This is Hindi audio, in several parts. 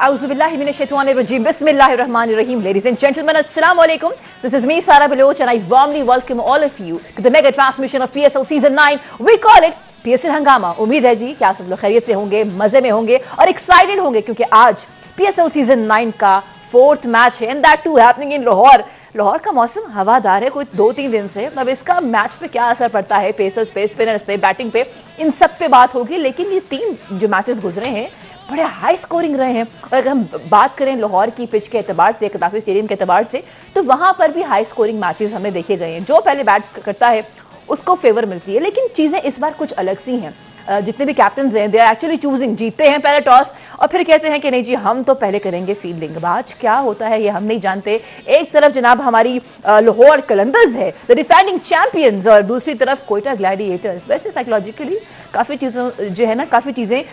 Auzubillahi minash-shaytanir-rajim. Bismillahir-rahmanir-rahim. Ladies and gentlemen, assalamu alaikum. This is me, Sara Baloch, and I warmly welcome all of you to the mega transmission of PSL Season 9. We call it PSL हंगामा। उम्मीद है जी कि आप सब लोग खैरियत से होंगे, मजे में होंगे और एक्साइटेड होंगे क्योंकि आज PSL Season 9 का 4th मैच है, and that too happening in Lahore. Lahore का मौसम हवादार है कोई 2-3 दिन से। अब इसका मैच पे क्या असर पड़ता है, पेसर्स पे, स्पिनर्स पे, बैटिंग पे, इन सब पे बात होगी। लेकिन ये 3 जो मैचेस गुजरे हैं बड़े हाई स्कोरिंग रहे हैं। और अगर हम बात करें लाहौर की पिच के एतबार से, कदाफी स्टेडियम के एतबार से, तो वहाँ पर भी हाई स्कोरिंग मैचेस हमें देखे गए हैं। जो पहले बैट करता है उसको फेवर मिलती है। लेकिन चीज़ें इस बार कुछ अलग सी हैं। जितने भी कैप्टन हैं दे आर एक्चुअली चूजिंग, जीतते हैं पहले टॉस और फिर कहते हैं कि नहीं जी हम तो पहले करेंगे फील्डिंग। आज क्या होता है ये हम नहीं जानते। एक तरफ जनाब हमारी लाहौर कलंदर्स है, द डिफेंडिंग चैंपियंस, और दूसरी तरफ कोयटा ग्लैडिएटर्स। वैसे साइकोलॉजिकली काफ़ी चीज़ों जो है ना, काफ़ी चीज़ें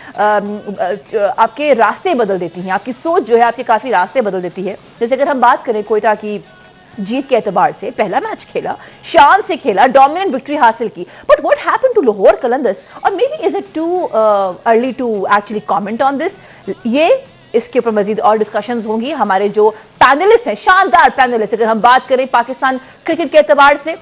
आपके रास्ते बदल देती हैं, आपकी सोच जो है आपके काफ़ी रास्ते बदल देती है। जैसे अगर हम बात करें कोयटा की जीत के एतबार से, पहला मैच खेला, शान से खेला, डोमिनेंट विक्ट्री हासिल की, but what happened to Lahore Qalandars? और maybe is it too early to actually comment on this? ये इसके ऊपर मजीद और डिस्कशंस होंगी। हमारे जो पैनलिस्ट हैं, शानदार पैनलिस्ट, अगर हम बात करें पाकिस्तान क्रिकेट के एतबार से,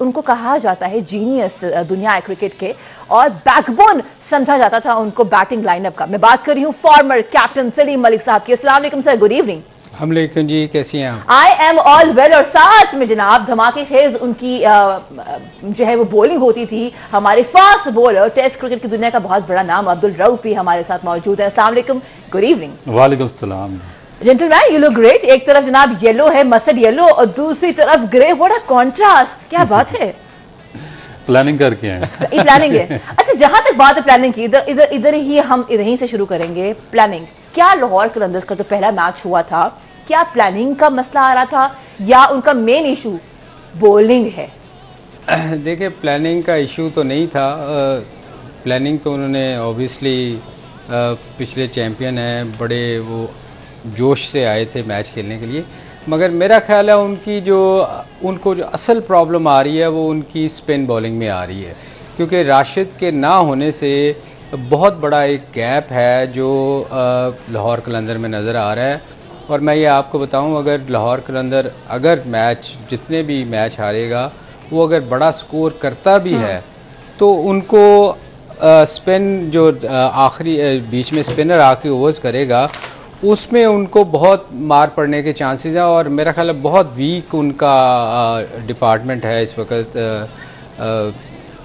उनको कहा जाता है जीनियस दुनिया है क्रिकेट के, और बैकबोन समझा जाता था उनको बैटिंग लाइनअप का। मैं बात कर रही हूँ फॉर्मर कैप्टन सलीम मलिक साहब की। अस्सलाम वालेकुम सर, गुड इवनिंग। वालेकुम जी, कैसी हैं आप? I am all well. और साथ में जनाब धमाके खेज उनकी जो है वो बॉलिंग होती थी, हमारे फास्ट बॉलर, टेस्ट क्रिकेट की दुनिया का बहुत बड़ा नाम अब्दुल रऊफ भी हमारे साथ मौजूद है। अस्सलाम वालेकुम, गुड इवनिंग। वालेकुम सलाम। Gentleman you look great. एक तरफ जनाब येलो है, मस्टर्ड येलो, और दूसरी तरफ ग्रे। व्हाट अ कॉन्ट्रास्ट, क्या बात है। प्लानिंग करके हैं। ये प्लानिंग है। अच्छा, जहां तक बात है प्लानिंग की, इधर ही हम इधर से शुरू करेंगे। प्लानिंग क्या लाहौर कलंदर्स का जो पहला मैच हुआ था, क्या प्लानिंग का मसला आ रहा था या उनका मेन इशू बॉलिंग है? देखिए, प्लानिंग का इशू तो नहीं था। प्लानिंग तो उन्होंने ऑब्वियसली पिछले चैम्पियन हैं, बड़े वो जोश से आए थे मैच खेलने के लिए। मगर मेरा ख्याल है उनको जो असल प्रॉब्लम आ रही है वो उनकी स्पिन बॉलिंग में आ रही है, क्योंकि राशिद के ना होने से बहुत बड़ा एक गैप है जो लाहौर कलंदर में नज़र आ रहा है। और मैं ये आपको बताऊं, अगर लाहौर कलंदर मैच जितने भी मैच हारेगा, वो अगर बड़ा स्कोर करता भी है तो उनको स्पिन जो आखिरी बीच में स्पिनर आके ओवर्स करेगा उसमें उनको बहुत मार पड़ने के चांसेस हैं। और मेरा ख्याल है बहुत वीक उनका डिपार्टमेंट है इस वक्त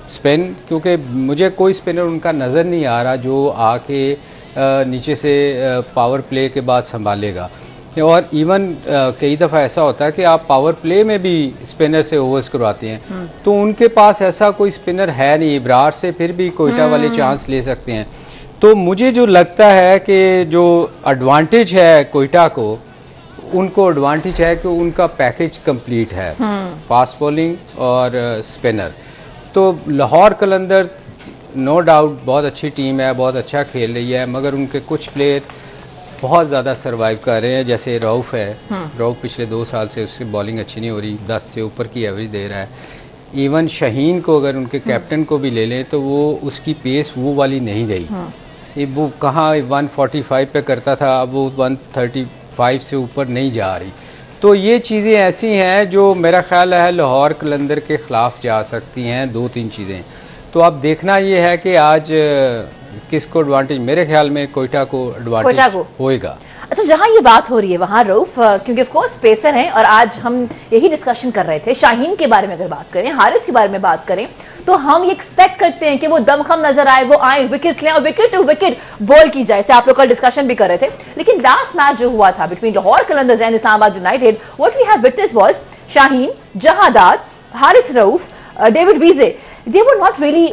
स्पिन, क्योंकि मुझे कोई स्पिनर उनका नज़र नहीं आ रहा जो आके नीचे से पावर प्ले के बाद संभालेगा। और इवन कई दफ़ा ऐसा होता है कि आप पावर प्ले में भी स्पिनर से ओवर्स करवाते हैं, तो उनके पास ऐसा कोई स्पिनर है नहीं। इब्रार से फिर भी कोयटा वाले चांस ले सकते हैं। तो मुझे जो लगता है कि जो एडवांटेज है कोयटा को, उनको एडवांटेज है कि उनका पैकेज कंप्लीट है, फास्ट बॉलिंग और स्पिनर। तो लाहौर कलंदर नो डाउट बहुत अच्छी टीम है, बहुत अच्छा खेल रही है, मगर उनके कुछ प्लेयर बहुत ज़्यादा सर्वाइव कर रहे हैं। जैसे रऊफ़ है, रऊफ़ पिछले 2 साल से उसकी बॉलिंग अच्छी नहीं हो रही, 10 से ऊपर की एवरेज दे रहा है। इवन शाहीन को अगर उनके कैप्टन को भी ले लें तो वो उसकी पेस वो वाली नहीं रही। वो कहाँ 145 पे करता था, अब वो 135 से ऊपर नहीं जा रही। तो ये चीज़ें ऐसी हैं जो मेरा ख्याल है लाहौर कलंदर के ख़िलाफ़ जा सकती हैं। 2-3 चीज़ें तो अब देखना ये है कि आज किसको एडवांटेज। मेरे ख्याल में कोयटा को एडवांटेज होएगा। अच्छा, जहाँ ये बात हो रही है वहाँ रऊफ क्योंकि ऑफ कोर्स पेसर हैं, और आज हम यही डिस्कशन कर रहे थे शाहीन के बारे में। अगर बात करें, हारिस के बारे में बात करें, तो हम ये एक्सपेक्ट करते हैं कि वो दमखम नजर आए, वो आए, विकेट्स लें और विकेट टू विकेट बॉल की जाए। आप लोग कल डिस्कशन भी कर रहे थे। लेकिन लास्ट मैच जो हुआ था between Lahore Qalandars and Islamabad United, what we have witnessed was Shaheen, जहादार, Haris Rauf, David Wiese, they were not really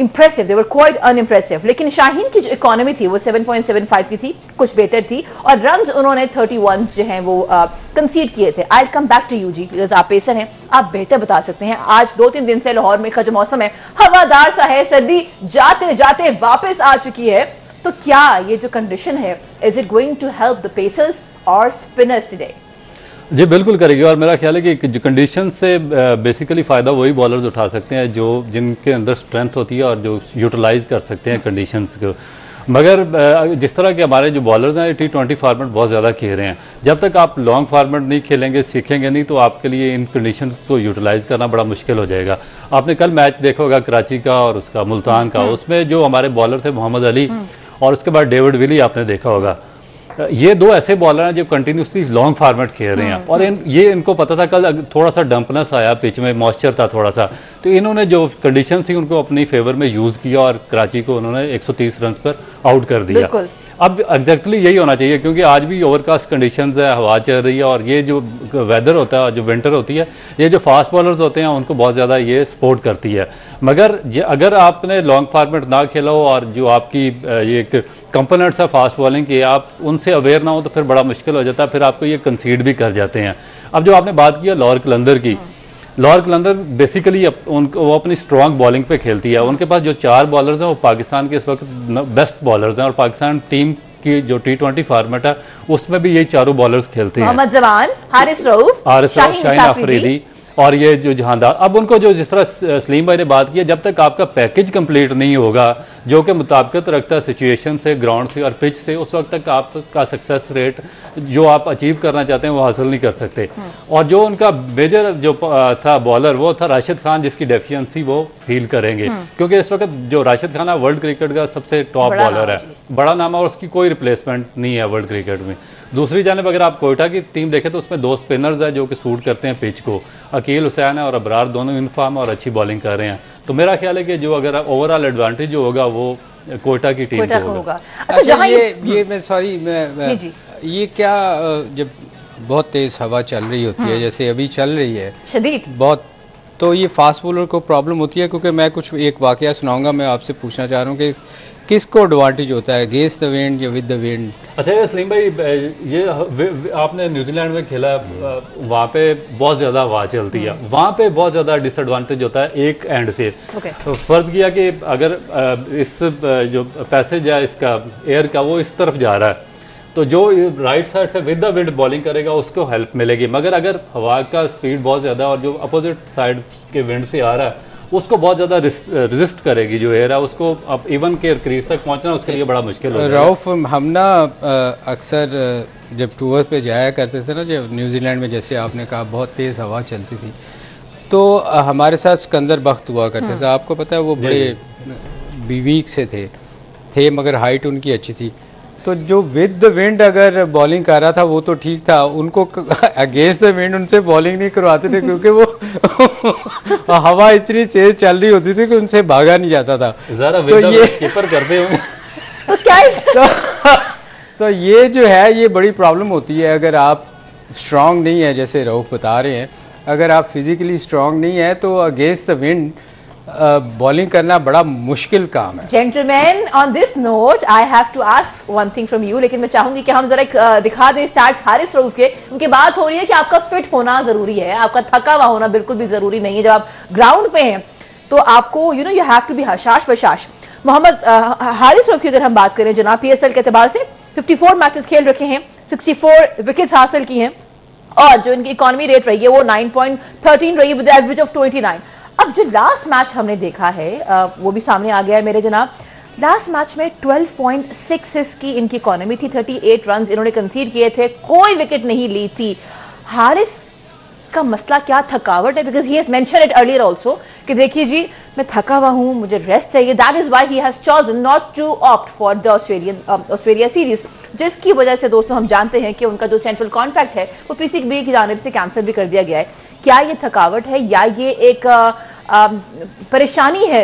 impressive, they were quite unimpressive। लेकिन शाहीन की जो इकोनॉमी थी वो 7.75 की थी, कुछ बेहतर थी, और रन्स उन्होंने 31 जो हैं वो कंसीड किए थे। I come back to you ji, because आप पेसर हैं, आप बेहतर बता सकते हैं। आज 2-3 दिन से लाहौर में का जो मौसम है हवादार सा है, सर्दी जाते जाते वापस आ चुकी है। तो क्या ये जो कंडीशन है, is it going to help the pacers और स्पिनर्स टुडे? जी बिल्कुल करेगी। और मेरा ख्याल है कि जो कंडीशन से बेसिकली फ़ायदा वही बॉलर्स उठा सकते हैं जो जिनके अंदर स्ट्रेंथ होती है और जो यूटिलाइज़ कर सकते हैं कंडीशंस को। मगर जिस तरह के हमारे जो बॉलर्स हैं T20 फॉर्मेट बहुत ज़्यादा खेल रहे हैं, जब तक आप लॉन्ग फॉर्मेट नहीं खेलेंगे, सीखेंगे नहीं, तो आपके लिए इन कंडीशन को यूटिलाइज़ करना बड़ा मुश्किल हो जाएगा। आपने कल मैच देखा होगा कराची का और उसका मुल्तान का, उसमें जो हमारे बॉलर थे मोहम्मद अली और उसके बाद डेविड विली आपने देखा होगा। ये दो ऐसे बॉलर हैं जो कंटिन्यूसली लॉन्ग फॉर्मेट खेल रहे हैं और इनको पता था कल थोड़ा सा डंपनेस आया, पिच में मॉइस्चर था थोड़ा सा, तो इन्होंने जो कंडीशन थी उनको अपनी फेवर में यूज़ किया और कराची को उन्होंने 130 रन पर आउट कर दिया। अब एग्जैक्टली यही होना चाहिए, क्योंकि आज भी ओवरकास्ट कंडीशंस है, हवा चल रही है और ये जो वेदर होता है, जो विंटर होती है, ये जो फास्ट बॉलर्स होते हैं उनको बहुत ज़्यादा ये सपोर्ट करती है। मगर अगर आपने लॉन्ग फॉर्मेट ना खेला हो और जो आपकी ये एक कंपोनेंट्स है फास्ट बॉलिंग की, आप उनसे अवेयर ना हो तो फिर बड़ा मुश्किल हो जाता है, फिर आपको ये कंसीड भी कर जाते हैं। अब जो आपने बात किया लाहौर कलंदर की, लाहौर कलंदर बेसिकली वो अपनी स्ट्रॉन्ग बॉलिंग पे खेलती है। उनके पास जो 4 बॉलर्स हैं वो पाकिस्तान के इस वक्त बेस्ट बॉलर्स हैं और पाकिस्तान टीम की जो T20 फॉर्मेट है उसमें भी यही चारों बॉलर्स खेलते हैं, मोहम्मद जवान, हारिस रऊफ, शाहीन अफरीदी और ये जो जहांदार। अब उनको जो जिस तरह सलीम भाई ने बात की, जब तक आपका पैकेज कंप्लीट नहीं होगा जो कि मुताबिकत रखता है सिचुएशन से, ग्राउंड से और पिच से, उस वक्त तक आपका सक्सेस रेट जो आप अचीव करना चाहते हैं वो हासिल नहीं कर सकते। और जो उनका मेजर जो था बॉलर वो था राशिद खान, जिसकी डेफिशिएंसी वो फील करेंगे, क्योंकि इस वक्त जो राशिद खान है वर्ल्ड क्रिकेट का सबसे टॉप बॉलर है, बड़ा नाम है और उसकी कोई रिप्लेसमेंट नहीं है वर्ल्ड क्रिकेट में। दूसरी जानिब अगर आप कोयटा की टीम देखें तो उसमें 2 स्पिनर्स हैं जो कि सूट करते हैं पिच को, अकील हुसैन है और अबरार, दोनों यूनिफॉर्म और अच्छी बॉलिंग कर रहे हैं। तो मेरा ख्याल है कि जो अगर ओवरऑल एडवांटेज जो होगा वो कोयटा की टीम को होगा। अच्छा, ये मैं सॉरी मैं ये क्या जब बहुत तेज़ हवा चल रही होती है, जैसे अभी चल रही है शदीद बहुत, तो ये फास्ट बॉलर को प्रॉब्लम होती है? क्योंकि मैं कुछ एक वाकया सुनाऊंगा, मैं आपसे पूछना चाह रहा हूँ कि किसको एडवांटेज होता है, अगेंस्ट द विंड या विद द विंड? अच्छा ये सलीम भाई, ये आपने न्यूजीलैंड में खेला, वहाँ पे बहुत ज़्यादा हवा चलती है, वहाँ पे बहुत ज़्यादा डिसएडवांटेज होता है एक एंड से। तो फ़र्ज़ किया कि अगर इस जो पैसेज है इसका एयर का वो इस तरफ जा रहा है, तो जो राइट साइड से विद द विंड बॉलिंग करेगा उसको हेल्प मिलेगी। मगर अगर हवा का स्पीड बहुत ज़्यादा और जो अपोजिट साइड के विंड से आ रहा है उसको बहुत ज़्यादा रेजिस्ट करेगी जो एयर है, उसको अब इवन के क्रीज तक पहुंचना उसके लिए बड़ा मुश्किल होगा। रऊफ, हम ना अक्सर जब टूर पे जाया करते थे ना, जब न्यूजीलैंड में जैसे आपने कहा बहुत तेज़ हवा चलती थी, तो हमारे साथ सिकंदर बख्त हुआ करते थे, आपको पता है वो बड़े वीक से थे मगर हाइट उनकी अच्छी थी। तो जो विद द विंड अगर बॉलिंग कर रहा था वो तो ठीक था, उनको अगेंस्ट द विंड उनसे बॉलिंग नहीं करवाते थे क्योंकि वो हवा इतनी तेज चल रही होती थी कि उनसे भागा नहीं जाता था। तो ये कीपर करते होंगे तो क्या तो ये जो है ये बड़ी प्रॉब्लम होती है अगर आप स्ट्रांग नहीं है, जैसे रऊफ बता रहे हैं, अगर आप फिजिकली स्ट्रांग नहीं है तो अगेंस्ट द विंड बॉलिंग करना बड़ा मुश्किल काम है। Gentleman, on this note I have to ask one thing from you, लेकिन मैं चाहूंगी कि हम जरा दिखा दें स्टार्ट्स हारिस रऊफ के। उनकी बात हो रही है कि आपका फिट होना जरूरी है, आपका थका हुआ होना बिल्कुल भी जरूरी नहीं है। जब आप ग्राउंड पे हैं तो आपको यू हैव टू बी हशाश बशाश। मोहम्मद हारिस रऊफ की अगर हम बात करें जनाब, PSL के एतबार से 54 मैचेस खेल रखे हैं, 64 विकेट्स हासिल की हैं और जो इनकी इकॉनमी रेट रही है वो 9.13 रही है विद एवरेज ऑफ 29। अब जो लास्ट मैच हमने देखा है वो भी सामने आ गया है मेरे जनाब। लास्ट मैच में 12.66 की इनकी इकोनॉमी थी, 38 रन इन्होंने कंसीड किए थे, कोई विकेट नहीं ली थी। हारिस का मसला क्या थकावट है? Because he has mention it earlier also कि देखिए जी मैं थका हुआ हूं, मुझे रेस्ट चाहिए। That is why he has chosen not to opt for the Australia series, जिसकी वजह से दोस्तों हम जानते हैं कि उनका जो सेंट्रल कॉन्ट्रैक्ट है वो PCB की जानिब से कैंसिल भी कर दिया गया है। क्या ये थकावट है या ये एक परेशानी है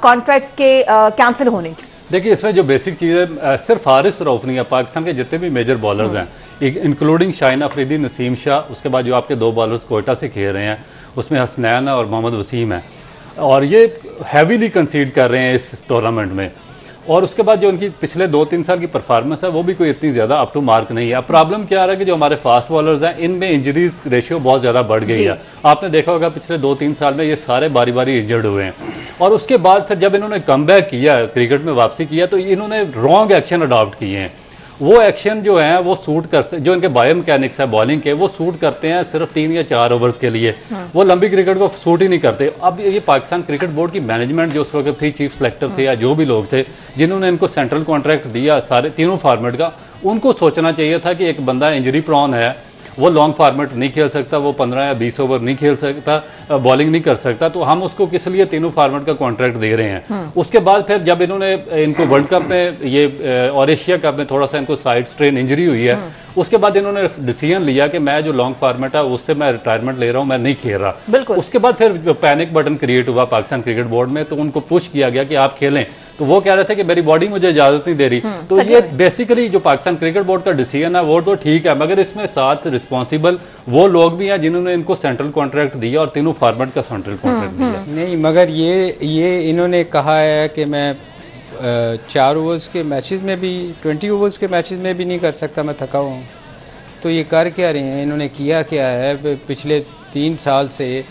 कॉन्ट्रैक्ट के कैंसिल होने की? देखिए इसमें जो बेसिक चीज़ है, सिर्फ हारिस रऊफ नहीं है, पाकिस्तान के जितने भी मेजर बॉलर्स हैं इंक्लूडिंग शाहीन अफरीदी, नसीम शाह, उसके बाद जो आपके 2 बॉलर्स कोयटा से खेल रहे हैं उसमें हसनैन और मोहम्मद वसीम है, और ये हैवीली कंसीड कर रहे हैं इस टूर्नामेंट में। और उसके बाद जो उनकी पिछले 2-3 साल की परफॉर्मेंस है वो भी कोई इतनी ज़्यादा अप टू मार्क नहीं है। अब प्रॉब्लम क्या आ रहा है कि जो हमारे फास्ट बॉलर्स हैं इनमें इंजरीज रेशियो बहुत ज़्यादा बढ़ गई है। आपने देखा होगा पिछले 2-3 साल में ये सारे बारी बारी इंजर्ड हुए हैं, और उसके बाद फिर जब इन्होंने कमबैक किया, क्रिकेट में वापसी किया, तो इन्होंने रॉन्ग एक्शन अडॉप्ट किए हैं वो एक्शन जो है वो सूट कर, जो इनके बायोमैकेनिक्स है बॉलिंग के, वो सूट करते हैं सिर्फ 3 या 4 ओवर्स के लिए, वो लंबी क्रिकेट को सूट ही नहीं करते। अब ये पाकिस्तान क्रिकेट बोर्ड की मैनेजमेंट जो उस वक्त थी, चीफ सेलेक्टर थे या जो भी लोग थे जिन्होंने इनको सेंट्रल कॉन्ट्रैक्ट दिया सारे तीनों फॉर्मेट का, उनको सोचना चाहिए था कि एक बंदा इंजरी प्रॉन है, वो लॉन्ग फॉर्मेट नहीं खेल सकता, वो 15 या 20 ओवर नहीं खेल सकता, बॉलिंग नहीं कर सकता, तो हम उसको किस लिए तीनों फॉर्मेट का कॉन्ट्रैक्ट दे रहे हैं। उसके बाद फिर जब इन्होंने इनको वर्ल्ड कप में ये और एशिया कप में थोड़ा सा इनको साइड स्ट्रेन इंजरी हुई है, उसके बाद इन्होंने डिसीजन लिया कि मैं जो लॉन्ग फॉर्मेट है उससे मैं रिटायरमेंट ले रहा हूँ, मैं नहीं खेल रहा। उसके बाद फिर पैनिक बटन क्रिएट हुआ पाकिस्तान क्रिकेट बोर्ड में, तो उनको पुश किया गया कि आप खेलें, तो वो कह रहे थे कि मेरी बॉडी मुझे इजाजत नहीं दे रही। तो ये बेसिकली जो पाकिस्तान क्रिकेट बोर्ड का डिसीजन है वो तो ठीक है, मगर इसमें साथ रिस्पॉन्सिबल वो लोग भी हैं जिन्होंने इनको सेंट्रल कॉन्ट्रैक्ट दिया और तीनों फॉर्मेट का सेंट्रल कॉन्ट्रैक्ट दिया। नहीं, मगर ये इन्होंने कहा है कि मैं 4 ओवर्स के मैचेस में भी, 20 ओवर्स के मैचेस में भी नहीं कर सकता, मैं थका हुआ हूँ। तो ये कर क्या रहे हैं, इन्होंने किया क्या है, पिछले 3 साल से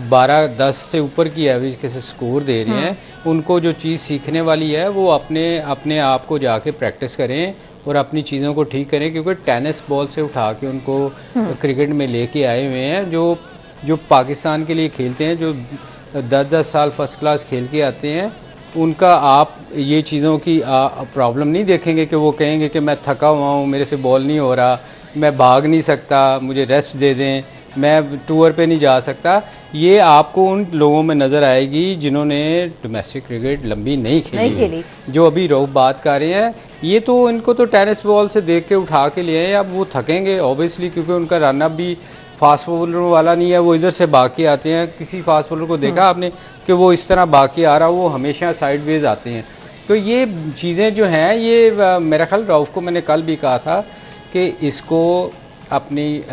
12-10 से ऊपर की एवरेज के स्कोर दे रहे हैं। उनको जो चीज़ सीखने वाली है वो अपने आप को जाके प्रैक्टिस करें और अपनी चीज़ों को ठीक करें, क्योंकि टेनिस बॉल से उठा के उनको क्रिकेट में लेके आए हुए हैं, जो पाकिस्तान के लिए खेलते हैं, जो 10-10 साल फर्स्ट क्लास खेल के आते हैं, उनका आप ये चीज़ों की प्रॉब्लम नहीं देखेंगे कि वो कहेंगे कि मैं थका हुआ हूँ, मेरे से बॉल नहीं हो रहा, मैं भाग नहीं सकता, मुझे रेस्ट दे दें, मैं टूर पे नहीं जा सकता। ये आपको उन लोगों में नज़र आएगी जिन्होंने डोमेस्टिक क्रिकेट लंबी नहीं खेली। जो अभी रऊफ बात कर रहे हैं, ये तो इनको तो टेनिस बॉल से देख के उठा के लिए हैं। अब वो थकेंगे ऑब्वियसली, क्योंकि उनका रन अप भी फास्ट बॉलर वाला नहीं है, वो इधर से भाग के आते हैं। किसी फास्ट बॉलर को देखा आपने कि वो इस तरह भाग के आ रहा, वो हमेशा साइडवेज आते हैं। तो ये चीज़ें जो हैं, ये मेरा ख्याल रऊफ को मैंने कल भी कहा था कि इसको अपनी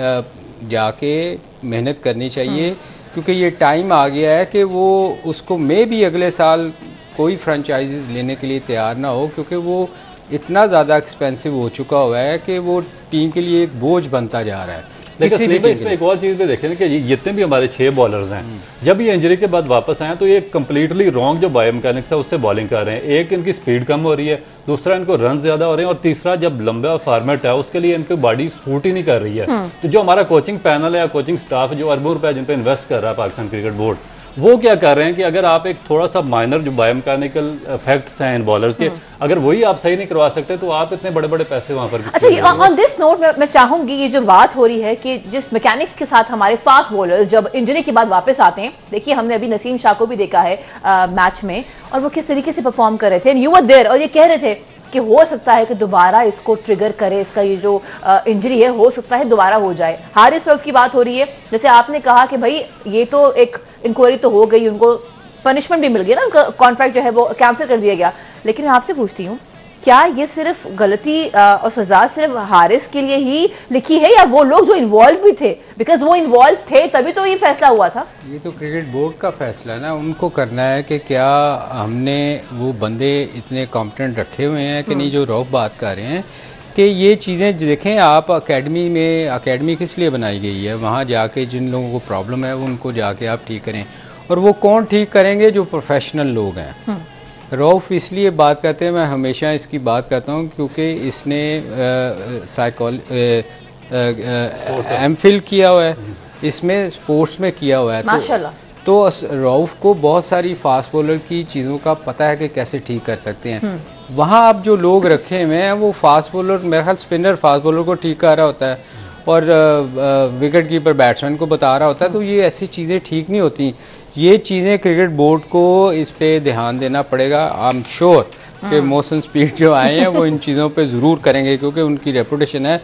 जाके मेहनत करनी चाहिए, क्योंकि ये टाइम आ गया है कि वो उसको भी अगले साल कोई फ्रेंचाइजीज लेने के लिए तैयार ना हो, क्योंकि वो इतना ज़्यादा एक्सपेंसिव हो चुका हुआ है कि वो टीम के लिए एक बोझ बनता जा रहा है। लेकिन इसमें एक और चीज़ भी देखें कि जितने भी हमारे 6 बॉलर्स हैं, जब ये इंजरी के बाद वापस आए तो ये कम्प्लीटली रॉन्ग जो बायोमैकेनिक्स है उससे बॉलिंग कर रहे हैं। एक, इनकी स्पीड कम हो रही है, दूसरा इनको रन ज़्यादा हो रहे हैं, और तीसरा जब लंबा फॉर्मेट है उसके लिए इनकी बॉडी सूट ही नहीं कर रही है। तो जो हमारा कोचिंग पैनल है या कोचिंग स्टाफ जो अरबों रुपए जिन पर इन्वेस्ट कर रहा है पाकिस्तान क्रिकेट बोर्ड, वो क्या कर रहे हैं कि अगर आप एक थोड़ा सा माइनर जो बायोमैकेनिकल फैक्ट्स हैं इन बॉलर्स के, अगर वही आप सही नहीं करवा सकते तो आप इतने बड़े बड़े पैसे वहां पर। अच्छा, ऑन दिस नोट मैं चाहूंगी, ये जो बात हो रही है कि जिस मैकेनिक्स के साथ हमारे फास्ट बॉलर्स जब इंजरी के बाद वापस आते हैं, देखिए हमने अभी नसीम शाह को भी देखा है मैच में, और वो किस तरीके से परफॉर्म कर रहे थे, यू वर देयर, और ये कह रहे थे कि हो सकता है कि दोबारा इसको ट्रिगर करे, इसका ये जो इंजरी है हो सकता है दोबारा हो जाए। हारिस रऊफ की बात हो रही है, जैसे आपने कहा कि भाई ये तो एक इंक्वायरी तो हो गई, उनको पनिशमेंट भी मिल गई ना, उनका कॉन्ट्रैक्ट जो है वो कैंसिल कर दिया गया। लेकिन मैं आपसे पूछती हूँ, क्या ये सिर्फ गलती और सजा सिर्फ हारिस के लिए ही लिखी है, या वो लोग जो इन्वॉल्व भी थे, बिकॉज वो इन्वॉल्व थे तभी तो ये फैसला हुआ था? ये तो क्रिकेट बोर्ड का फैसला है ना, उनको करना है कि क्या हमने वो बंदे इतने कॉम्पिटेंट रखे हुए हैं कि नहीं, जो रऊफ बात कर रहे हैं कि ये चीज़ें देखें आप। अकेडमी किस लिए बनाई गई है, वहाँ जाके जिन लोगों को प्रॉब्लम है उनको जाके आप ठीक करें, और वो कौन ठीक करेंगे, जो प्रोफेशनल लोग हैं। रऊफ इसलिए बात करते हैं, मैं हमेशा इसकी बात करता हूँ, क्योंकि इसने एमफिल किया हुआ है, इसमें स्पोर्ट्स में किया हुआ है, माशाल्लाह। तो रऊफ को बहुत सारी फास्ट बॉलर की चीज़ों का पता है कि कैसे ठीक कर सकते हैं। वहाँ आप जो लोग रखे हुए हैं वो फास्ट बॉलर, मेरे ख्याल स्पिनर फास्ट बॉलर को ठीक कर रहा होता है, और विकेट कीपर बैट्समैन को बता रहा होता है। तो ये ऐसी चीज़ें ठीक नहीं होती। ये चीज़ें क्रिकेट बोर्ड को इस पे ध्यान देना पड़ेगा। आई एम श्योर कि मोशन स्पीड जो आए हैं वो इन चीज़ों पे ज़रूर करेंगे, क्योंकि उनकी रेपुटेशन है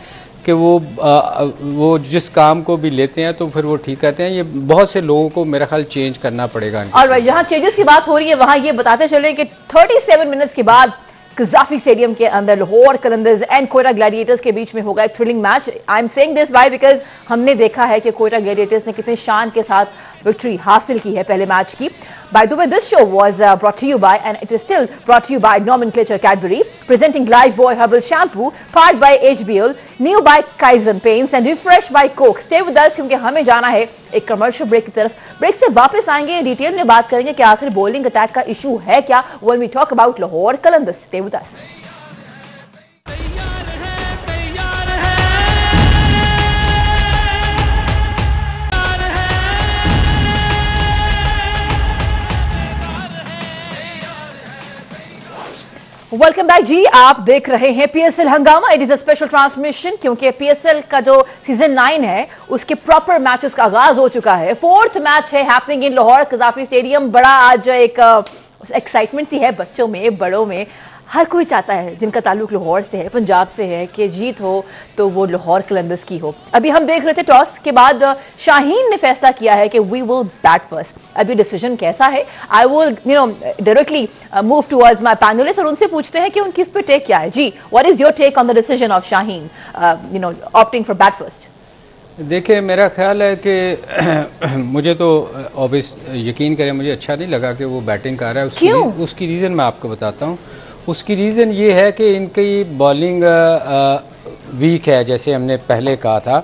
कि वो जिस काम को भी लेते हैं तो फिर वो ठीक करते हैं। ये बहुत से लोगों को मेरा ख्याल चेंज करना पड़ेगा। और जहाँ चेंजेस की बात हो रही है वहाँ ये बताते चले कि 37 मिनट्स के बाद कज़ाफी स्टेडियम के अंदर लाहौर कलंदर्स एंड कोयटा ग्लैडिएटर्स के बीच में होगा एक thrilling match. I am saying this why because हमने देखा है कि कोयटा ग्लैडिएटर्स ने कितने शान के साथ विक्ट्री हासिल की है पहले मैच की। By the way, this show was brought to you by, and it is still brought to you by, Nomenclature Cadbury, presenting Lifebuoy Herbal Shampoo, powered by HBL, new by Kaizen Paints, and refreshed by Coke. Stay with us, क्योंकि हमें जाना है एक कमर्शियल ब्रेक की तरफ। ब्रेक से वापस आएंगे, डिटेल में बात करेंगे कि आखिर बॉलिंग अटैक का इशू है क्या, when we talk about Lahore Qalandars. Stay with us. Welcome back ji. आप देख रहे हैं पीएसएल हंगामा। It is a special transmission क्योंकि पीएसएल का जो सीजन 9 है उसके प्रॉपर मैचेस का आगाज हो चुका है। फोर्थ मैच है happening in Lahore Gaddafi stadium. बड़ा आज एक एक्साइटमेंट सी है बच्चों में, बड़ों में। हर कोई चाहता है जिनका ताल्लुक लाहौर से है, पंजाब से है, कि जीत हो तो वो लाहौर कलंदर्स की हो। अभी हम देख रहे थे टॉस के बाद शाहीन ने फैसला किया है कि वी विल बैट फर्स्ट। अभी डिसीजन कैसा है, I will directly move towards my panelist और उनसे पूछते हैं कि उनकी इस पे टेक क्या है। Ji, what is your take on the decision of Shaheen opting for bat first? देखिए, मेरा ख्याल है कि मुझे तो ऑब्वियस यकीन करें, मुझे अच्छा नहीं लगा कि वो बैटिंग कर रहा है। उसकी रीज़न मैं आपको बताता हूँ। उसकी रीज़न ये है कि इनकी बॉलिंग वीक है। जैसे हमने पहले कहा था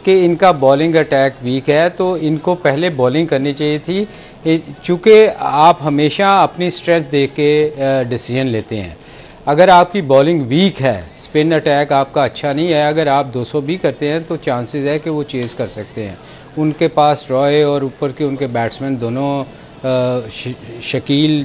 कि इनका बॉलिंग अटैक वीक है, तो इनको पहले बॉलिंग करनी चाहिए थी। चूँकि आप हमेशा अपनी स्ट्रेंथ देख के डिसीजन लेते हैं। अगर आपकी बॉलिंग वीक है, स्पिन अटैक आपका अच्छा नहीं है, अगर आप 200 भी करते हैं तो चांसेस है कि वो चेज़ कर सकते हैं। उनके पास रॉय और ऊपर के उनके बैट्समैन दोनों शकील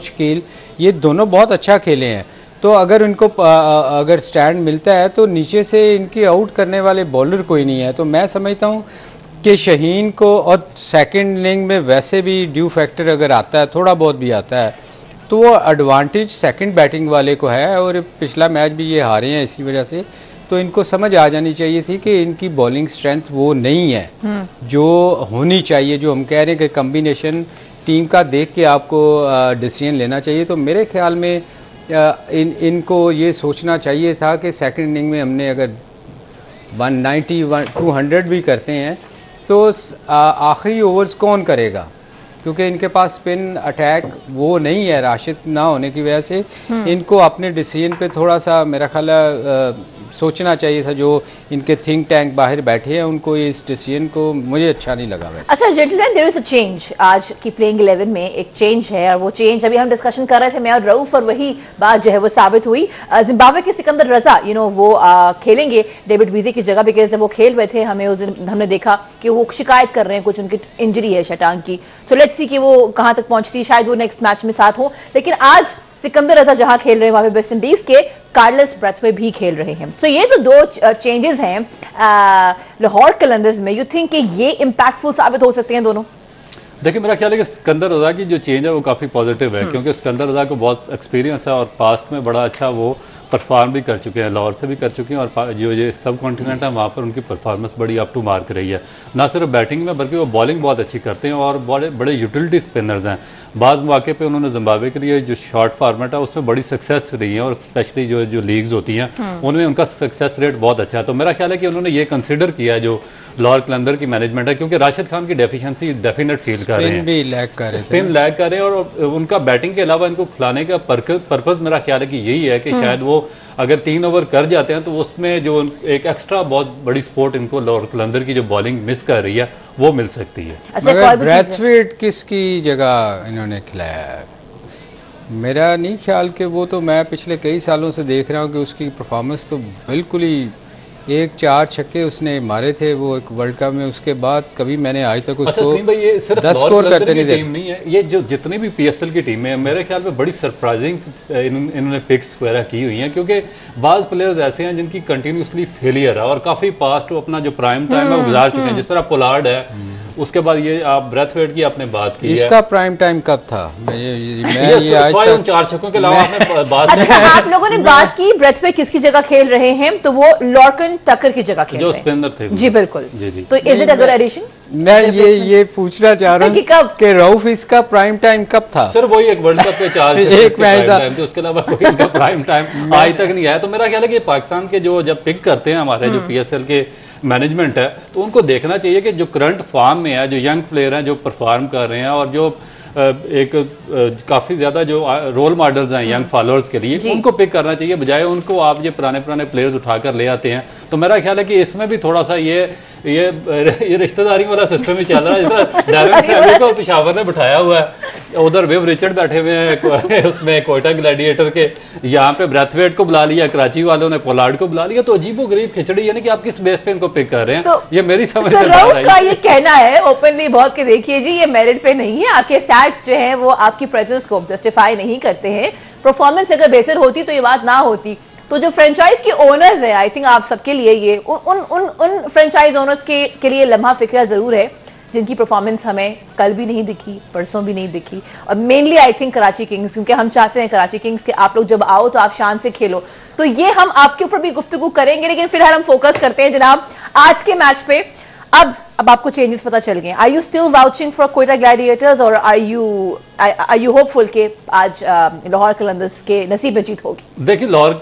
शकील, ये दोनों बहुत अच्छा खेले हैं। तो अगर इनको अगर स्टैंड मिलता है तो नीचे से इनकी आउट करने वाले बॉलर कोई नहीं है। तो मैं समझता हूँ कि शाहीन को, और सेकंड इनिंग में वैसे भी ड्यू फैक्टर अगर आता है, थोड़ा बहुत भी आता है, तो वो एडवांटेज सेकंड बैटिंग वाले को है। और पिछला मैच भी ये हारे हैं इसी वजह से। तो इनको समझ आ जानी चाहिए थी कि इनकी बॉलिंग स्ट्रेंथ वो नहीं है जो होनी चाहिए। जो हम कह रहे हैं कि कम्बिनेशन टीम का देख के आपको डिसीजन लेना चाहिए। तो मेरे ख्याल में इनको ये सोचना चाहिए था कि सेकंड इनिंग में हमने अगर 190 200 भी करते हैं तो आखिरी ओवर्स कौन करेगा, क्योंकि इनके पास स्पिन अटैक वो नहीं है। राशिद ना होने की वजह से इनको अपने डिसीजन पे थोड़ा सा मेरा ख्याल सोचना चाहिए था। जो इनके थिंक टैंक बाहर बैठे हैं उनको इस डिसीजन को मुझे अच्छा नहीं लगा वैसे। अच्छा gentleman, there is a change. आज की प्लेइंग 11 में एक चेंज है और वो चेंज अभी हम डिस्कशन कर रहे थे मैं और रऊफ, और वही बात जो है वो साबित हुई। जिम्बाब्वे के सिकंदर रजा वो खेलेंगे डेविड वीजे की जगह, बिकॉज जब वो खेल रहे थे हमें उस दिन हमने देखा कि वो शिकायत कर रहे हैं, कुछ उनकी इंजरी है शटांग की। सो लेट्स सी कि वो कहाँ तक पहुंचती, शायद वो नेक्स्ट मैच में साथ हो। लेकिन आज सिकंदर रजा जहां खेल रहे हैं वहां पे वेस्ट इंडीज के कार्लोस ब्रैथवे भी खेल रहे हैं। सो ये तो दो चेंजेस हैं लाहौर कलंदर्स में। यू थिंक कि ये इंपैक्टफुल साबित हो सकते हैं दोनों? देखिए, मेरा ख्याल है कि सिकंदर रजा की जो चेंज है वो काफ़ी पॉजिटिव है, क्योंकि सिकंदर रजा को बहुत एक्सपीरियंस है और पास्ट में बड़ा अच्छा वो परफॉर्म भी कर चुके हैं, लाहौर से भी कर चुके हैं, और जो ये सब कॉन्टिनेंट है वहाँ पर उनकी परफॉर्मेंस बड़ी अप टू मार्क रही है। ना सिर्फ बैटिंग में बल्कि वो बॉलिंग बहुत अच्छी करते हैं और बड़े यूटिलिटी स्पिनर्स हैं। बाज़ मौके पे उन्होंने जिम्बाब्वे के लिए जो शॉर्ट फॉर्मेट है उसमें बड़ी सक्सेस रही है, और स्पेशली जो लीग्स होती हैं उनमें उनका सक्सेस रेट बहुत अच्छा है। तो मेरा ख्याल है कि उन्होंने ये कंसिडर किया है जो लाहौर कलंदर की मैनेजमेंट है, क्योंकि राशिद खान की डेफिशिएंसी डेफिनेट फील कर रहे हैं, स्पिन लैग कर रहे हैं, और उनका बैटिंग के अलावा इनको खिलाने का पर्पज़ मेरा ख्याल है कि यही है कि शायद वो अगर 3 ओवर कर जाते हैं तो उसमें जो एक एक्स्ट्रा बहुत बड़ी सपोर्ट इनको लाहौर कलंदर की जो बॉलिंग मिस कर रही है वो मिल सकती है। मगर ब्रैथवे किसकी जगह इन्होंने खिलाया है? मेरा नहीं ख्याल कि वो, तो मैं पिछले कई सालों से देख रहा हूँ कि उसकी परफॉर्मेंस तो बिल्कुल ही 4 छक्के उसने मारे थे वो एक वर्ल्ड कप में। उसके बाद कभी मैंने आज तक उसको 10 स्कोर करते नहीं टीम नहीं है। ये जो जितनी भी पीएसएल की टीमें हैं मेरे ख्याल में बड़ी सरप्राइजिंग इन्होंने पिक्स वगैरह की हुई हैं, क्योंकि बाज़ प्लेयर्स ऐसे हैं जिनकी कंटिन्यूसली फेलियर है और काफ़ी पास्ट वो अपना जो प्राइम टाइम है वो गुजार चुके हैं। जिस तरह पोलार्ड है, उसके बाद ये आप ब्रैथवेट की आपने बात की, इसका प्राइम टाइम कब था? ये आज तक 4 छक्कों के अलावा आपने बात अच्छा, आप लोगों ने बात की ब्रैथवे किसकी जगह खेल रहे हैं, तो वो लॉर्कन टकर की जगह खेल रहे हैं, जो स्पिनर थे। जी बिल्कुल। जी। तो is it a good addition? मैं ये पूछना चाह रहा हूँ कि रऊफ इसका प्राइम टाइम कब था? सर वही एक वर्ल्ड कप पे 4 एक मैच, उसके अलावा कोई इनका प्राइम टाइम आज तक नहीं आया। तो मेरा ख्याल है कि पाकिस्तान के जो जब पिक करते हैं हमारे जो पीएसएल के मैनेजमेंट है, तो उनको देखना चाहिए कि जो करंट फॉर्म में है, जो यंग प्लेयर हैं जो परफॉर्म कर रहे हैं, और जो एक काफ़ी ज़्यादा जो रोल मॉडल्स हैं यंग फॉलोअर्स के लिए, उनको पिक करना चाहिए, बजाय उनको आप ये पुराने प्लेयर्स उठाकर ले आते हैं। तो मेरा ख्याल है कि इसमें भी थोड़ा सा ये रिश्तेदारी वाला सिस्टम ही चल रहा है। जैसा डेविड सैमी को पेशावर ने बिठाया हुआ है, उधर विव रिचर्ड बैठे हुए हैं उसमें कोयटा ग्लैडिएटर के, यहाँ पे ब्रैथवेट को बुला लिया, कराची वालों ने पोलार्ड को बुला लिया, तो अजीबो गरीब खिचड़ी, यानी कि आप किस बेस पे इनको पिक कर रहे हैं? ये मेरी समझ से रऊफ का ये कहना है ओपनली बहुत कि देखिए जी ये मेरिट पे नहीं है, आपके स्टैट्स जो है वो आपकी प्रेजेंस को जस्टिफाई नहीं करते हैं, परफॉर्मेंस अगर बेहतर होती तो ये बात ना होती। तो जो फ्रेंचाइज के ओनर्स है, आई थिंक आप सबके लिए ये उन फ्रेंचाइज ओनर्स के लिए लम्हा फिक्र जरूर है जिनकी परफॉर्मेंस हमें कल भी नहीं दिखी, परसों भी नहीं दिखी, और mainly I think Karachi Kings, क्योंकि हम चाहते हैं कराची किंग्स के आप लोग जब आओ तो आप शान से खेलो। तो ये हम आपके ऊपर भी गुफ्तगू करेंगे, लेकिन फिलहाल हम फोकस करते हैं जनाब आज के मैच पे। अब आपको चेंजेस पता चल गए। Are you still vouching for Quetta Gladiators और आर यू होपफुल के आज लाहौर कलंदर्स के नसीब में जीत होगी? देखिए लाहौर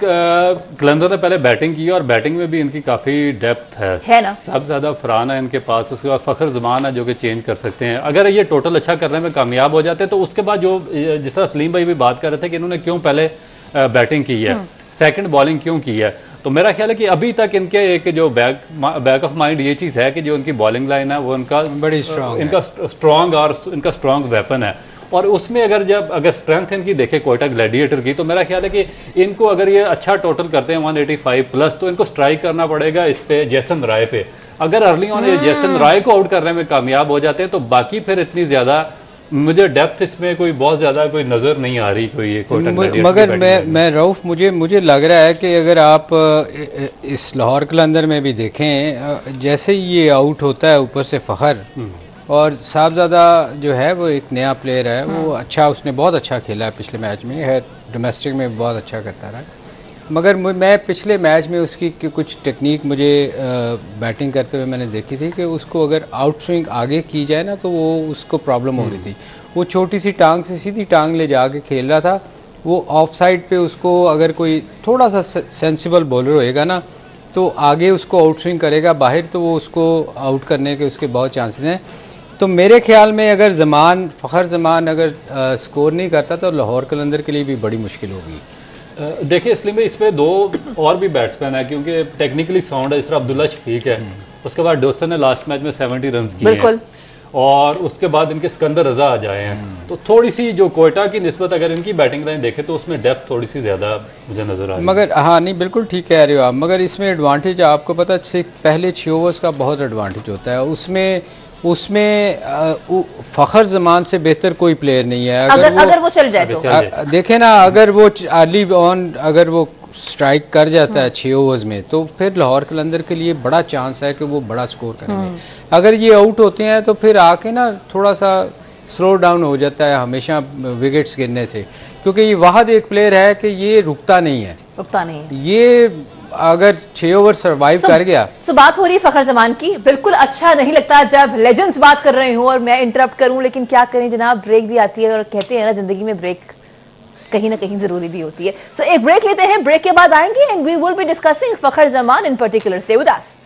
कलंदर ने पहले बैटिंग की और बैटिंग में भी इनकी काफ़ी डेप्थ है ना, सबसे ज़्यादा फरहान है इनके पास, उसके बाद फ़खर ज़मान है जो कि चेंज कर सकते हैं। अगर ये टोटल अच्छा करने में कामयाब हो जाते हैं तो उसके बाद जो जिस तरह सलीम भाई भी बात कर रहे थे कि इन्होंने क्यों पहले बैटिंग की है, सेकंड बॉलिंग क्यों की है, तो मेरा ख्याल है कि अभी तक इनके एक जो बैक ऑफ माइंड ये चीज़ है कि जो उनकी बॉलिंग लाइन है वो इनका बड़ी स्ट्रॉन्ग, इनका स्ट्रॉन्ग और इनका स्ट्रॉन्ग वेपन है। और उसमें अगर स्ट्रेंथ इनकी देखे कोयटा ग्लैडिएटर की, तो मेरा ख्याल है कि इनको अगर ये अच्छा टोटल करते हैं 185 प्लस, तो इनको स्ट्राइक करना पड़ेगा इस पे जेसन राय पे। अगर अर्ली ऑन ये जेसन राय को आउट करने में कामयाब हो जाते हैं तो बाकी फिर इतनी ज़्यादा मुझे डेप्थ इसमें कोई बहुत ज़्यादा कोई नज़र नहीं आ रही कोई। मगर मैं रऊफ मुझे लग रहा है कि अगर आप इस लाहौर कलंदर में भी देखें, जैसे ही ये आउट होता है ऊपर से फ़खर, और साहबज़ादा जो है वो एक नया प्लेयर है, वो अच्छा, उसने बहुत अच्छा खेला है पिछले मैच में, है डोमेस्टिक में बहुत अच्छा करता रहा। मगर मैं पिछले मैच में उसकी कुछ टेक्निक मुझे बैटिंग करते हुए मैंने देखी थी कि उसको अगर आउट स्विंग आगे की जाए ना तो वो उसको प्रॉब्लम हो रही थी। वो छोटी सी टांग से सीधी टांग ले जाके खेल रहा था, वो ऑफ साइड पे उसको अगर कोई थोड़ा सा सेंसिबल बॉलर होएगा ना तो आगे उसको आउट स्विंग करेगा बाहर, तो वो उसको आउट करने के उसके बहुत चांसेस हैं। तो मेरे ख्याल में अगर फ़खर ज़मान अगर स्कोर नहीं करता तो लाहौर कलंदर के लिए भी बड़ी मुश्किल होगी। देखिए इसलिए में इसमें दो और भी बैट्समैन है क्योंकि टेक्निकली साउंड है, इस तरह अब्दुल्ला शफीक है, उसके बाद डोसन ने लास्ट मैच में 70 रन किए हैं, और उसके बाद इनके सिकंदर रजा आ जाए हैं। तो थोड़ी सी जो कोयटा की निस्बत अगर इनकी बैटिंग लाइन देखें तो उसमें डेप्थ थोड़ी सी ज़्यादा मुझे नज़र आ रही है। मगर हाँ नहीं बिल्कुल ठीक कह रहे हो आप, मगर इसमें एडवांटेज आपको पता है पहले 6 ओवर्स का बहुत एडवांटेज होता है, उसमें फ़खर ज़मान से बेहतर कोई प्लेयर नहीं है। अगर वो चल जाए तो देखे ना, अगर वो अर्ली ऑन अगर वो स्ट्राइक कर जाता है 6 ओवर्स में तो फिर लाहौर कलंदर के लिए बड़ा चांस है कि वो बड़ा स्कोर करेंगे। अगर ये आउट होते हैं तो फिर आके ना थोड़ा सा स्लो डाउन हो जाता है हमेशा विकेट्स गिरने से, क्योंकि ये वाहद एक प्लेयर है कि ये रुकता नहीं है, ये अगर 6 ओवर सरवाइव कर गया। बात हो रही है फ़खर ज़मान की, बिल्कुल अच्छा नहीं लगता जब लेजेंड्स बात कर रहे हो और मैं इंटरप्ट करूं, लेकिन क्या करें जनाब, ब्रेक भी आती है और कहते हैं ना जिंदगी में ब्रेक कहीं ना कहीं जरूरी भी होती है। सो एक ब्रेक लेते हैं, ब्रेक के बाद आएंगे and we will be discussing Fakhar Zaman in particular. Stay with us.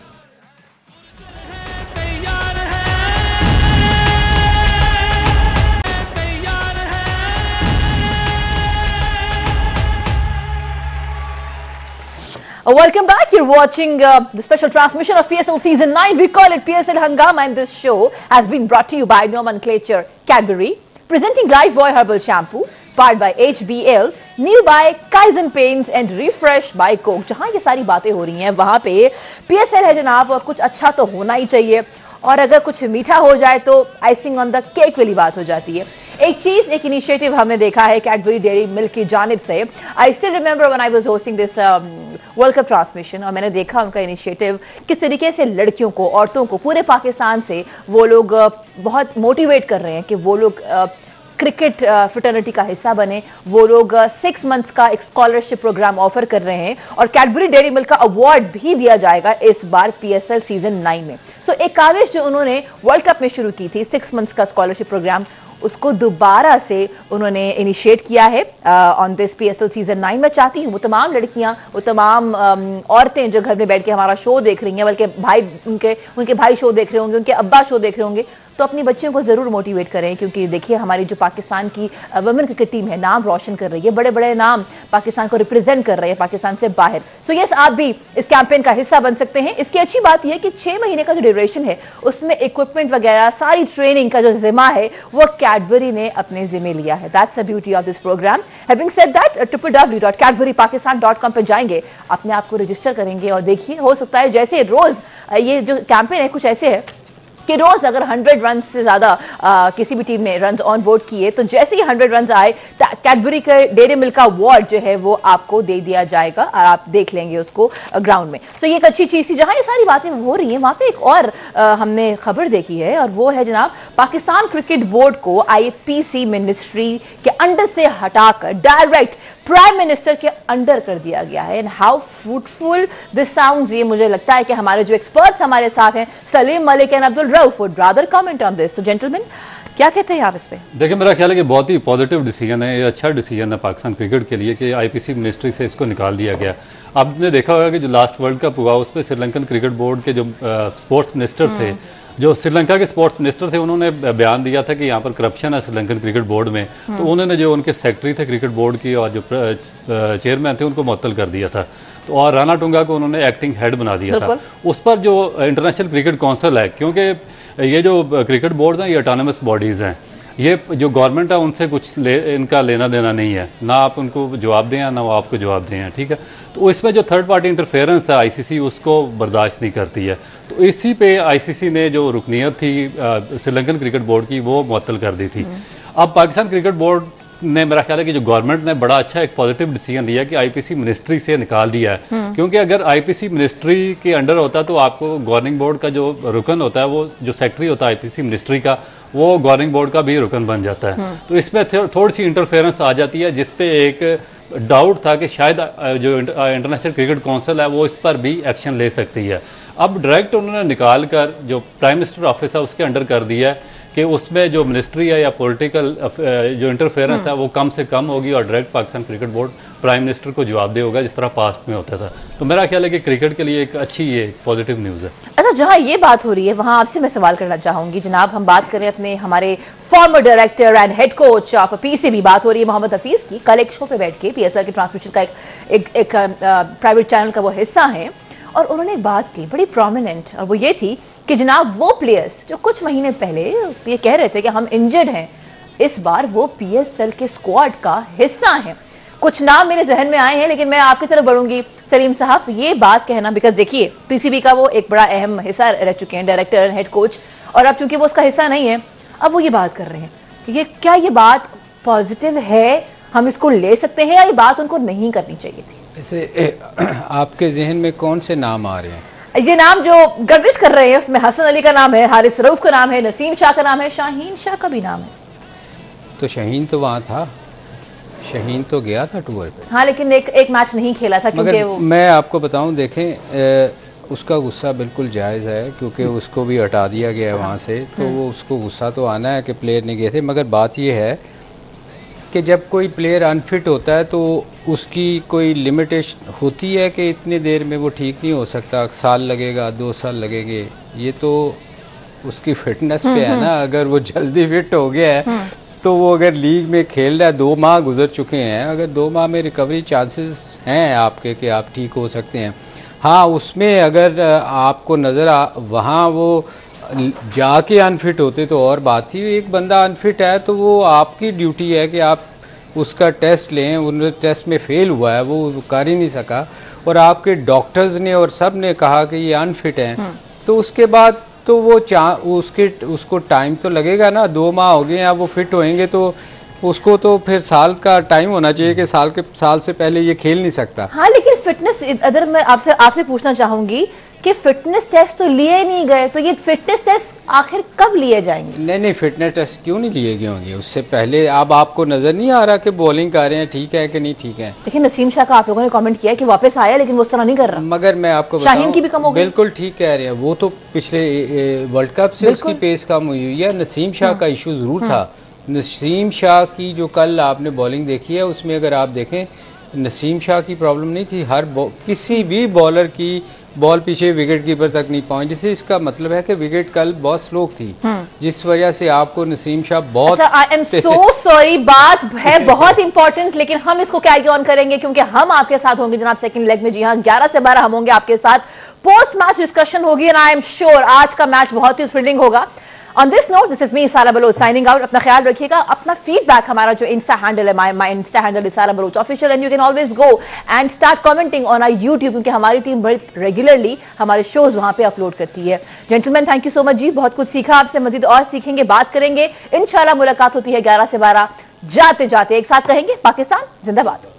Welcome back. You're watching the special transmission of PSL Season 9. We call it PSL Hangama, and this show has been brought to you by Nomenclature Cadbury, presenting Lifebuoy Herbal Shampoo, powered by HBL, new by Kaizen Paints and refresh by Coke. जहाँ ये सारी बातें हो रही हैं वहाँ पे PSL है जनाब, और कुछ अच्छा तो होना ही चाहिए, और अगर कुछ मीठा हो जाए तो आइसिंग ऑन द केक वाली बात हो जाती है। एक इनिशिएटिव हमने देखा है कैडबरी डेयरी मिल्क की जानिब से। I still remember when I was hosting this world cup transmission, और मैंने देखा उनका इनिशिएटिव किस तरीके से लड़कियों को, औरतों को पूरे पाकिस्तान से वो लोग बहुत मोटिवेट कर रहे हैं कि वो लोग क्रिकेट फ्रेटर्निटी का हिस्सा बने, वो लोग 6 मंथ्स का एक स्कॉलरशिप प्रोग्राम ऑफर कर रहे हैं, और कैडबरी डेयरी मिल्क का अवार्ड भी दिया जाएगा इस बार PSL सीजन 9 में। सो एक काविश जो उन्होंने वर्ल्ड कप में शुरू की थी 6 मंथ्स का स्कॉलरशिप प्रोग्राम, उसको दोबारा से उन्होंने इनिशिएट किया है ऑन दिस PSL सीजन 9। मैं चाहती हूँ वो तमाम लड़कियाँ, वो तमाम औरतें जो घर में बैठ के हमारा शो देख रही हैं, बल्कि भाई उनके भाई शो देख रहे होंगे, उनके अब्बा शो देख रहे होंगे, तो अपनी बच्चियों को ज़रूर मोटिवेट करें, क्योंकि देखिए हमारी जो पाकिस्तान की वुमेन क्रिकेट टीम है नाम रोशन कर रही है, बड़े बड़े नाम पाकिस्तान को रिप्रेजेंट कर रहे हैं पाकिस्तान से बाहर। सो यस, आप भी इस कैंपेन का हिस्सा बन सकते हैं। इसकी अच्छी बात यह है कि 6 महीने का जो ड्यूरेशन है उसमें इक्विपमेंट वगैरह सारी ट्रेनिंग का जो जिम्मा है वो कैडबरी ने अपने जिम्मे लिया है। That's the beauty of this program. Having said that, www.cadburypakistan.com पे जाएंगे, अपने आप को रजिस्टर करेंगे और देखिए, हो सकता है जैसे रोज ये जो कैंपेन है कुछ ऐसे है कि रोज अगर 100 रन से ज्यादा किसी भी टीम ने रन ऑन बोर्ड किए तो जैसे ही 100 रन आए कैडबरी के डेयरी मिल्क का अवार्ड जो है वो आपको दे दिया जाएगा और आप देख लेंगे उसको ग्राउंड में। सो ये एक अच्छी चीज थी। जहां ये सारी बातें हो रही हैं वहां पे एक और हमने खबर देखी है और वो है जनाब, पाकिस्तान क्रिकेट बोर्ड को आईपीसी मिनिस्ट्री के अंडर से हटाकर डायरेक्ट प्राइम मिनिस्टर के अंडर कर दिया गया है। And how fruitful this sounds, ये मुझे लगता है कि हमारे जो एक्सपर्ट्स हमारे साथ हैं, Salim Malik and Abdul Rauf, would rather comment on this. तो जेंटलमैन, क्या कहते हैं आप इस पे? देखिए, मेरा ख्याल है कि बहुत ही पॉजिटिव डिसीजन है, ये अच्छा डिसीजन है पाकिस्तान क्रिकेट के लिए कि आईपीसी मिनिस्ट्री से इसको निकाल दिया गया। आपने देखा होगा कि जो लास्ट वर्ल्ड कप हुआ उसमें श्रीलंकन क्रिकेट बोर्ड के जो स्पोर्ट्स मिनिस्टर थे, जो श्रीलंका के स्पोर्ट्स मिनिस्टर थे, उन्होंने बयान दिया था कि यहाँ पर करप्शन है श्रीलंकन क्रिकेट बोर्ड में। तो उन्होंने जो उनके सेक्रेटरी थे क्रिकेट बोर्ड की और जो चेयरमैन थे उनको मुअत्तल कर दिया था। तो और राणा टुंगा को उन्होंने एक्टिंग हेड बना दिया था। उस पर जो इंटरनेशनल क्रिकेट काउंसिल है, क्योंकि ये जो क्रिकेट बोर्ड हैं ये ऑटोनमस बॉडीज़ हैं, ये जो गवर्नमेंट है उनसे कुछ इनका लेना देना नहीं है, ना आप उनको जवाब दें ना वो आपको जवाब दें, ठीक है। तो इसमें जो थर्ड पार्टी इंटरफेरेंस है आईसीसी उसको बर्दाश्त नहीं करती है। तो इसी पे आईसीसी ने जो रुकनीत थी श्रीलंकन क्रिकेट बोर्ड की वो मुअत्तल कर दी थी। अब पाकिस्तान क्रिकेट बोर्ड ने, मेरा ख्याल है कि जो गवर्नमेंट ने बड़ा अच्छा एक पॉजिटिव डिसीजन लिया कि आईपीसी मिनिस्ट्री से निकाल दिया है, क्योंकि अगर आईपीसी मिनिस्ट्री के अंडर होता तो आपको गवर्निंग बोर्ड का जो रुकन होता है, वो जो सेक्रेटरी होता है आईपीसी मिनिस्ट्री का, वो गवर्निंग बोर्ड का भी रुकन बन जाता है। तो इसमें थोड़ी सी इंटरफेरेंस आ जाती है, जिसपे एक डाउट था कि शायद जो इंटरनेशनल क्रिकेट काउंसिल है वो इस पर भी एक्शन ले सकती है। अब डायरेक्ट उन्होंने निकाल कर जो प्राइम मिनिस्टर ऑफिस है उसके अंडर कर दिया है कि उसमें जो मिनिस्ट्री है या पॉलिटिकल जो इंटरफेरेंस है वो कम से कम होगी और direct Pakistan cricket board prime minister को जवाबदेह होगा, जिस तरह पास्ट में होता था। तो मेरा ख्याल है कि क्रिकेट के लिए एक अच्छी ये पॉजिटिव न्यूज़ है। अच्छा, जहां ये बात हो रही है वहां आपसे मैं सवाल करना चाहूंगी जनाब। हम बात करें अपने हमारे farmer director and head coach of PCB, बात हो रही है मोहम्मद हफीज की। कल एक शो पे बैठ के पीएसएल के ट्रांसमिशन का एक प्राइवेट चैनल का वो हिस्सा है और उन्होंने एक बात की बड़ी प्रोमिनेंट, और वो ये थी कि जनाब वो प्लेयर्स जो कुछ महीने पहले ये कह रहे थे कि हम इंजर्ड हैं, इस बार वो पीएसएल के स्क्वाड का हिस्सा हैं। कुछ नाम मेरे जहन में आए हैं लेकिन मैं आपकी तरफ बढ़ूंगी। सलीम साहब, ये बात कहना, बिकॉज देखिए पीसीबी का वो एक बड़ा अहम हिस्सा रह चुके हैं, डायरेक्टर एंड हेड कोच, और अब चूंकि वो उसका हिस्सा नहीं है, अब वो ये बात कर रहे हैं कि ये क्या ये बात पॉजिटिव है, हम इसको ले सकते हैं, या ये बात उनको नहीं करनी चाहिए थी? ऐसे आपके जहन में कौन से नाम आ रहे हैं? ये नाम जो गर्दिश कर रहे हैं उसमें हसन अली का नाम है, हारिस रऊफ का नाम है, नसीम शाह का नाम है, शाहीन शाह का भी नाम है। तो शाहीन तो वहाँ था, शाहीन तो गया था टूर पे। हाँ, लेकिन एक मैच नहीं खेला था क्योंकि वो, मैं आपको बताऊं, देखें उसका गुस्सा बिल्कुल जायज़ है क्योंकि उसको भी हटा दिया गया है वहाँ से, तो वो उसको गुस्सा तो आना है कि प्लेयर नहीं गए थे। मगर बात ये है कि जब कोई प्लेयर अनफिट होता है तो उसकी कोई लिमिटेशन होती है कि इतनी देर में वो ठीक नहीं हो सकता, साल लगेगा, 2 साल लगेंगे, ये तो उसकी फिटनेस पे है ना। अगर वो जल्दी फिट हो गया है तो वो अगर लीग में खेल रहा है, 2 माह गुजर चुके हैं, अगर 2 माह में रिकवरी चांसेस हैं आपके कि आप ठीक हो सकते हैं। हाँ, उसमें अगर आपको नज़र वहाँ वो जाके अनफिट होते तो और बात थी। एक बंदा अनफिट है तो वो आपकी ड्यूटी है कि आप उसका टेस्ट लें। उन टेस्ट में फेल हुआ है, वो कर ही नहीं सका, और आपके डॉक्टर्स ने और सब ने कहा कि ये अनफिट हैं, तो उसके बाद तो वो उसको टाइम तो लगेगा ना। 2 माह हो गए हैं, अब वो फिट होएंगे तो उसको तो फिर साल का टाइम होना चाहिए कि साल से पहले ये खेल नहीं सकता। हाँ, लेकिन फिटनेस, अगर मैं आपसे पूछना चाहूंगी कि फिटनेस टेस्ट तो लिए नहीं गए, तो ये फिटनेस टेस्ट आखिर कब लिए जाएंगे? नहीं, फिटनेस टेस्ट क्यों नहीं लिए गए होंगे उससे पहले? अब आपको नजर नहीं आ रहा कि बॉलिंग कर रहे हैं, ठीक है कि नहीं ठीक है? देखिए, नसीम शाह का आप लोगों ने कमेंट किया कि वापस आया लेकिन वो उस तरह नहीं कर रहा। मगर मैं आपको शाहीन की भी कम हो गई। बिल्कुल ठीक कह रहे हैं, वो तो पिछले वर्ल्ड कप से उसकी पेस कम हुई हुई है। नसीम शाह का इशू जरूर था। नसीम शाह की जो कल आपने बॉलिंग देखी है उसमें अगर आप देखें, नसीम शाह की प्रॉब्लम नहीं थी, किसी भी बॉलर की बॉल पीछे विकेट कीपर तक नहीं पहुंची थी। इसका मतलब है कि विकेट कल बहुत स्लो थी, जिस वजह से आपको नसीम शाह बहुत, आई एम सो सॉरी, बात है बहुत इंपॉर्टेंट, लेकिन हम इसको कैरी ऑन करेंगे क्योंकि हम आपके साथ होंगे जनाब सेकंड लेग में। जी हाँ, 11 से 12 हम होंगे आपके साथ, पोस्ट मैच डिस्कशन होगी, एंड आई एम श्योर आज का मैच बहुत ही थ्रिलिंग होगा। On this note, this is me, Sara Baloch, signing out. अपना ख्याल रखिएगा. अपना feedback हमारा जो Insta handle है, my Insta handle is Sara Baloch official, and you can always go and start commenting on our YouTube क्योंकि हमारी टीम बड़ी regularly हमारे shows वहाँ पे upload करती है. Gentlemen, thank you so much जी. बहुत कुछ सीखा आपसे, मजीद और सीखेंगे, बात करेंगे. इंशाल्लाह मुलाकात होती है 11 से 12. जाते जाते एक साथ कहेंगे पाकिस्तान जिंदाबाद.